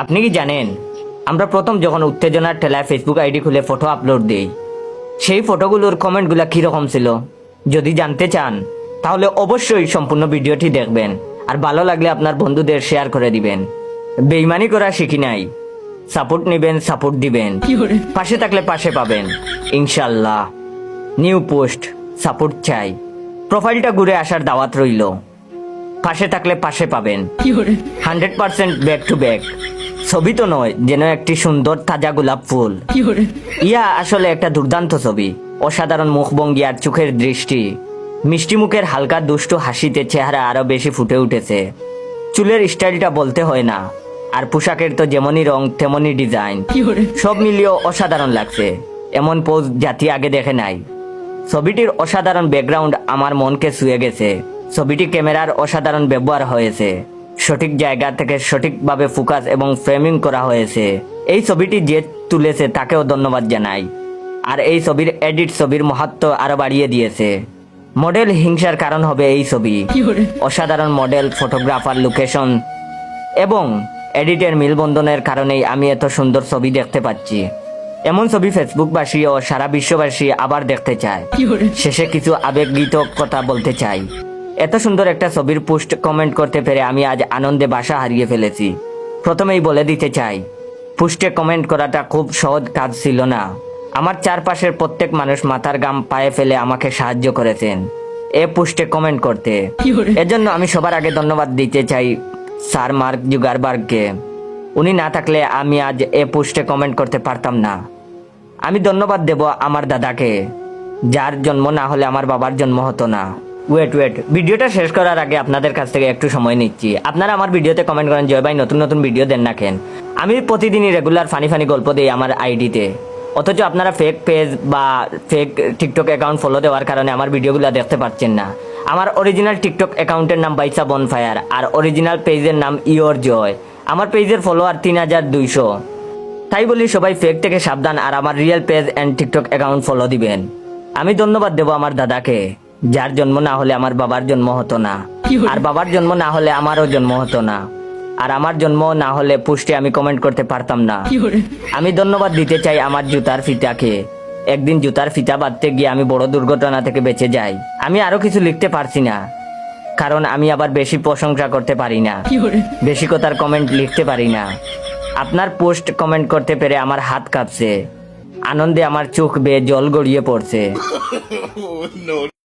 আপনি কি জানেন আমরা প্রথম যখন উত্তেজনার ঠেলায় ফেসবুক আইডি খুলে ফটো আপলোড দেই, সেই ফটোগুলোর কমেন্টগুলো কীরকম ছিল? যদি জানতে চান তাহলে অবশ্যই সম্পূর্ণ ভিডিওটি দেখবেন, আর ভালো লাগলে আপনার বন্ধুদের শেয়ার করে দিবেন। বেইমানি করা শিখি নাই, সাপোর্ট নেবেন, সাপোর্ট দিবেন, পাশে থাকলে পাশে পাবেন ইনশাল্লাহ। নিউ পোস্ট, সাপোর্ট চাই, প্রোফাইলটা ঘুরে আসার দাওয়াত রইল, পাশে থাকলে পাশে পাবেন 100% ব্যাক টু ব্যাক। ছবি তো নয়, যেন একটি সুন্দর তাজা গোলাপ ফুল। ইয়া আসলে একটা দুর্দান্ত ছবি, অসাধারণ মুখভঙ্গি আর চোখের দৃষ্টি, মিষ্টি মুখের হালকা দুষ্টু হাসিতে চেহারা আরো বেশি ফুটে উঠেছে। চুলের স্টাইলটা বলতে হয় না, আর পোশাকের তো যেমনই রং তেমনই ডিজাইন, সব মিলিয়েও অসাধারণ লাগছে। এমন পোজ জাতি আগে দেখে নাই। ছবিটির অসাধারণ ব্যাকগ্রাউন্ড আমার মনকে ছুঁয়ে গেছে। ছবিটি ক্যামেরার অসাধারণ ব্যবহার হয়েছে, সঠিক জায়গা থেকে সঠিকভাবে ফোকাস এবং ফ্রেমিং করা হয়েছে। এই ছবিটি যে তুলেছে তাকেও ধন্যবাদ জানাই। আর এই ছবির এডিট ছবির মাহাত্ম্য আরো বাড়িয়ে দিয়েছে। মডেল হিংসার কারণ হবে এই ছবি। অসাধারণ মডেল, ফটোগ্রাফার, লোকেশন এবং এডিটের মিলবন্ধনের কারণেই আমি এত সুন্দর ছবি দেখতে পাচ্ছি। এমন ছবি ফেসবুকবাসী ও সারা বিশ্ববাসী আবার দেখতে চায়। শেষে কিছু আবেগগীত কথা বলতে চাই। এত সুন্দর একটা ছবির পোস্ট কমেন্ট করতে পেরে আমি আজ আনন্দে বাসা হারিয়ে ফেলেছি। প্রথমেই বলে দিতে চাই, পোস্টে কমেন্ট করাটা খুব সহজ কাজ ছিল না। আমার চারপাশের প্রত্যেক মানুষ মাথার ঘাম পায়ে ফেলে আমাকে সাহায্য করেছেন এ পোস্টে কমেন্ট করতে। এজন্য আমি সবার আগে ধন্যবাদ দিতে চাই স্যার মার্ক জুগারবার্গকে। উনি না থাকলে আমি আজ এ পোস্টে কমেন্ট করতে পারতাম না। আমি ধন্যবাদ দেব আমার দাদাকে, যার জন্ম না হলে আমার বাবার জন্ম হতো না। ওয়েট, ভিডিওটা শেষ করার আগে আপনাদের কাছ থেকে একটু সময় নিচ্ছি। আপনারা আমার ভিডিওতে কমেন্ট করেন, জয় ভাই নতুন নতুন ভিডিও দেন না কেন? আমি প্রতিদিনই রেগুলার ফানি গল্প দিই আমার আইডিতে, অথচ আপনারা ফেক পেজ বা ফেক টিকটক অ্যাকাউন্ট ফলো দেওয়ার কারণে আমার ভিডিওগুলো দেখতে পাচ্ছেন না। আমার অরিজিনাল টিকটক অ্যাকাউন্টের নাম বাইসা বনফায়ার, আর অরিজিনাল পেজের নাম ইয়োর জয়। আমার পেজের ফলোয়ার 3200। তাই বলি সবাই ফেক থেকে সাবধান, আর আমার real page and TikTok account follow দিবেন। আমি ধন্যবাদ দেব আমার দাদাকে, যার জন্ম না হলে আমার বাবার জন্ম হতো না, আর বাবার জন্ম না হলে আমারও জন্ম হতো না, আর আমার জন্ম না হলে পোস্টে আমি কমেন্ট করতে পারতাম না। আমি ধন্যবাদ দিতে চাই আমার জুতার ফিতাকে। একদিন জুতার ফিতা বাঁধতে গিয়ে আমি বড় দুর্ঘটনা থেকে বেঁচে যাই। আমি আরো কিছু লিখতে পারছি না, কারণ আমি আবার বেশি প্রশংসা করতে পারি না, বেশি কথার কমেন্ট লিখতে পারি না। আপনার পোস্ট কমেন্ট করতে পেরে আমার হাত কাঁপছে, আনন্দে আমার চোখ বেয়ে জল গড়িয়ে পড়ছে।